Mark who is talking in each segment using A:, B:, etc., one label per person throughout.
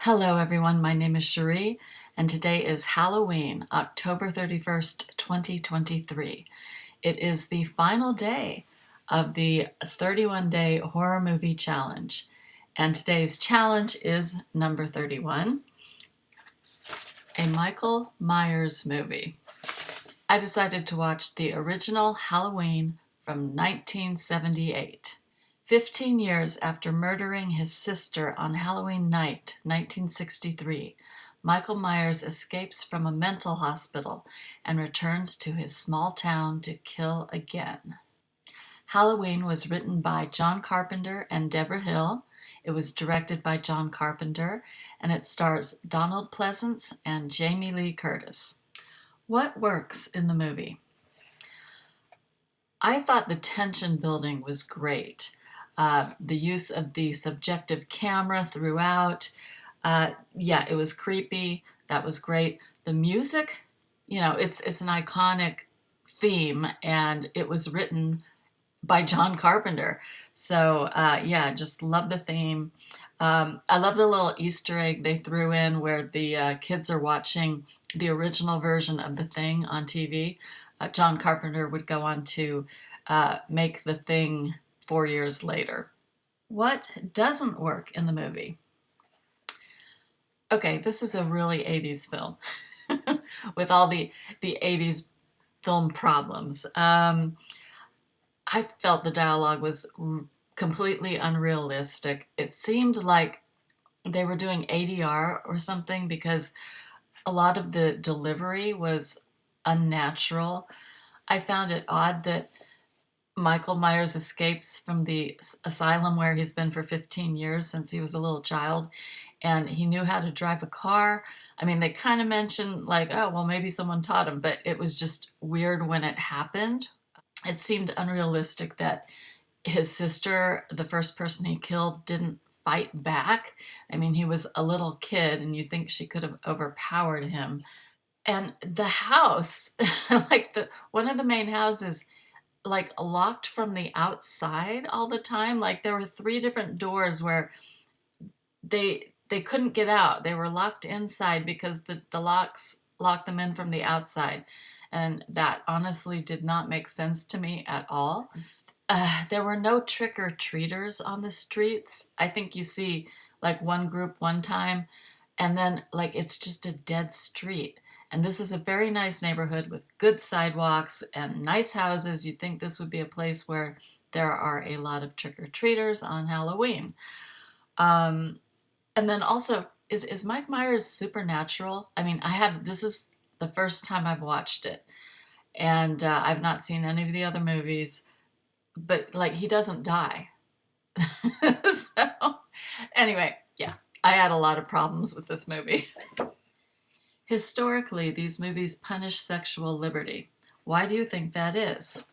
A: Hello everyone, my name is Cherie, and today is Halloween, October 31st, 2023. It is the final day of the 31-day horror movie challenge, and today's challenge is number 31, a Michael Myers movie. I decided to watch the original Halloween from 1978. 15 years after murdering his sister on Halloween night, 1963, Michael Myers escapes from a mental hospital and returns to his small town to kill again. Halloween was written by John Carpenter and Deborah Hill. It was directed by John Carpenter, and it stars Donald Pleasence and Jamie Lee Curtis. What works in the movie? I thought the tension building was great. The use of the subjective camera throughout. Yeah, it was creepy. That was great. The music, it's an iconic theme, and it was written by John Carpenter. So yeah, just love the theme. I love the little Easter egg they threw in where the kids are watching the original version of The Thing on TV. John Carpenter would go on to make The Thing 4 years later. What doesn't work in the movie? Okay, this is a really 80s film with all the 80s film problems. I felt the dialogue was completely unrealistic. It seemed like they were doing ADR or something because a lot of the delivery was unnatural. I found it odd that Michael Myers escapes from the asylum where he's been for 15 years since he was a little child, and he knew how to drive a car. I mean, they kind of mentioned, like, oh, well, maybe someone taught him, but it was just weird when it happened. It seemed unrealistic that his sister, the first person he killed, didn't fight back. I mean, he was a little kid, and you think she could have overpowered him. And the house, like the one of the main houses, like locked from the outside all the time. Like there were three different doors where they couldn't get out. They were locked inside because the locks locked them in from the outside. And that honestly did not make sense to me at all. There were no trick-or-treaters on the streets. I think you see like one group one time, and then like it's just a dead street. And this is a very nice neighborhood with good sidewalks and nice houses. You'd think this would be a place where there are a lot of trick-or-treaters on Halloween. And then also, is Mike Myers supernatural? I mean, this is the first time I've watched it, and I've not seen any of the other movies, but like he doesn't die. So anyway, yeah, I had a lot of problems with this movie. Historically, these movies punish sexual liberty. Why do you think that is?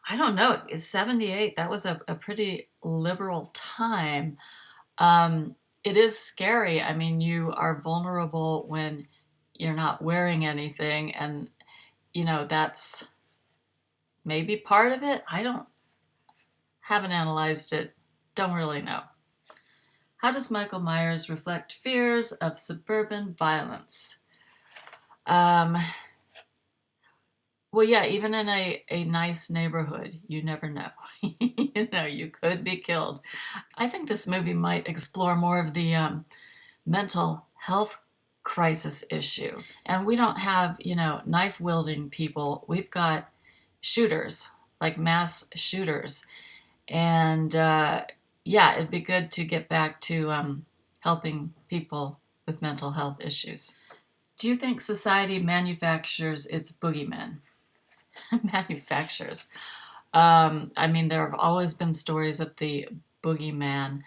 A: I don't know. It's 78. That was a pretty liberal time. It is scary. I mean, you are vulnerable when you're not wearing anything, and that's maybe part of it. Haven't analyzed it. Don't really know. How does Michael Myers reflect fears of suburban violence? Well, yeah, even in a nice neighborhood, you never know. You could be killed. I think this movie might explore more of the mental health crisis issue. And we don't have, knife wielding people. We've got shooters, like mass shooters. And yeah, it'd be good to get back to helping people with mental health issues. Do you think society manufactures its boogeymen? Manufactures. I mean, there have always been stories of the boogeyman.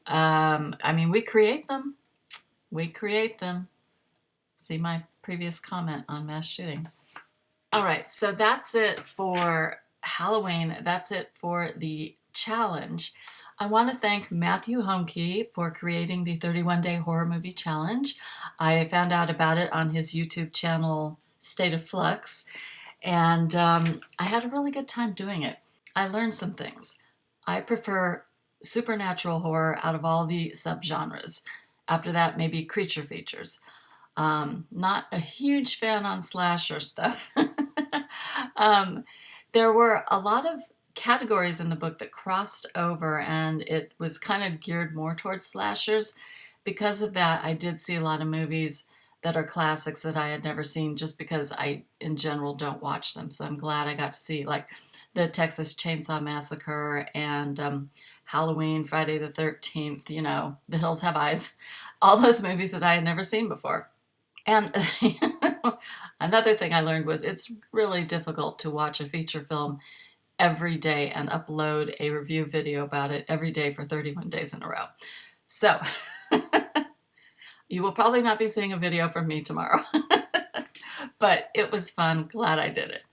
A: I mean, we create them. We create them. See my previous comment on mass shooting. All right, so that's it for Halloween. That's it for the challenge. I want to thank Matthew Homke for creating the 31-day horror movie challenge. I found out about it on his YouTube channel, State of Flux, and I had a really good time doing it. I learned some things. I prefer supernatural horror out of all the subgenres. After that, maybe creature features. Not a huge fan on slasher stuff. um, there were a lot of categories in the book that crossed over, and it was kind of geared more towards slashers. Because of that, I did see a lot of movies that are classics that I had never seen just because I, in general, don't watch them. So I'm glad I got to see, like, the Texas Chainsaw Massacre and Halloween, Friday the 13th, you know, The Hills Have Eyes, all those movies that I had never seen before. And another thing I learned was it's really difficult to watch a feature film every day and upload a review video about it every day for 31 days in a row. So you will probably not be seeing a video from me tomorrow, but it was fun. Glad I did it.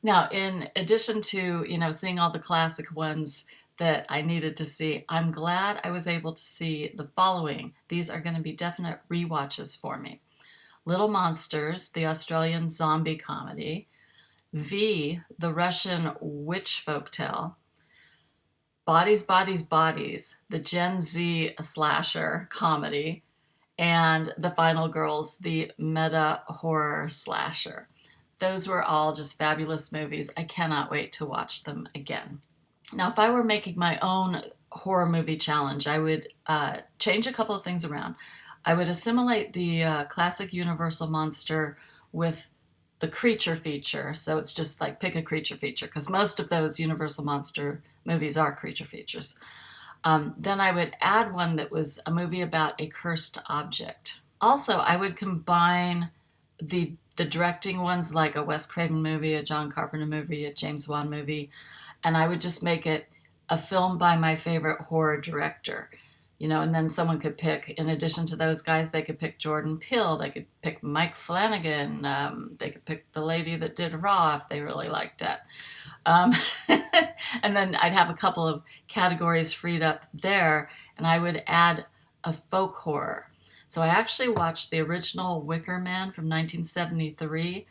A: Now, in addition to, you know, seeing all the classic ones that I needed to see, I'm glad I was able to see the following. These are going to be definite rewatches for me. Little Monsters, the Australian zombie comedy. V, the Russian witch folktale. Bodies, Bodies, Bodies, the Gen Z slasher comedy. And The Final Girls, the meta horror slasher. Those were all just fabulous movies. I cannot wait to watch them again. Now, if I were making my own horror movie challenge, I would change a couple of things around. I would assimilate the classic Universal monster with the creature feature. So it's just like pick a creature feature, because most of those Universal monster movies are creature features. Then I would add one that was a movie about a cursed object. Also, I would combine the directing ones, like a Wes Craven movie, a John Carpenter movie, a James Wan movie, and I would just make it a film by my favorite horror director. You know, and then someone could pick, in addition to those guys, they could pick Jordan Peele, they could pick Mike Flanagan, they could pick the lady that did Raw if they really liked it. Um, and then I'd have a couple of categories freed up there, and I would add a folk horror. So I actually watched the original Wicker Man from 1973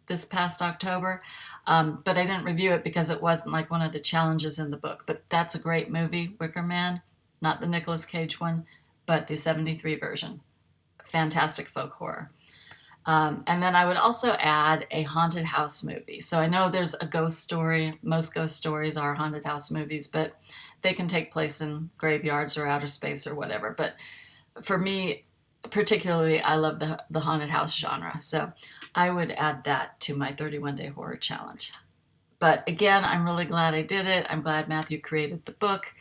A: this past October, but I didn't review it because it wasn't like one of the challenges in the book. But that's a great movie, Wicker Man. Not the Nicolas Cage one, but the 73 version. Fantastic folk horror. And then I would also add a haunted house movie. So I know there's a ghost story. Most ghost stories are haunted house movies, but they can take place in graveyards or outer space or whatever. But for me, particularly, I love the haunted house genre. So I would add that to my 31-day horror challenge. But again, I'm really glad I did it. I'm glad Matthew created the book.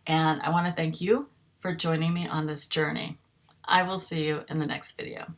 A: And I want to thank you for joining me on this journey. I will see you in the next video.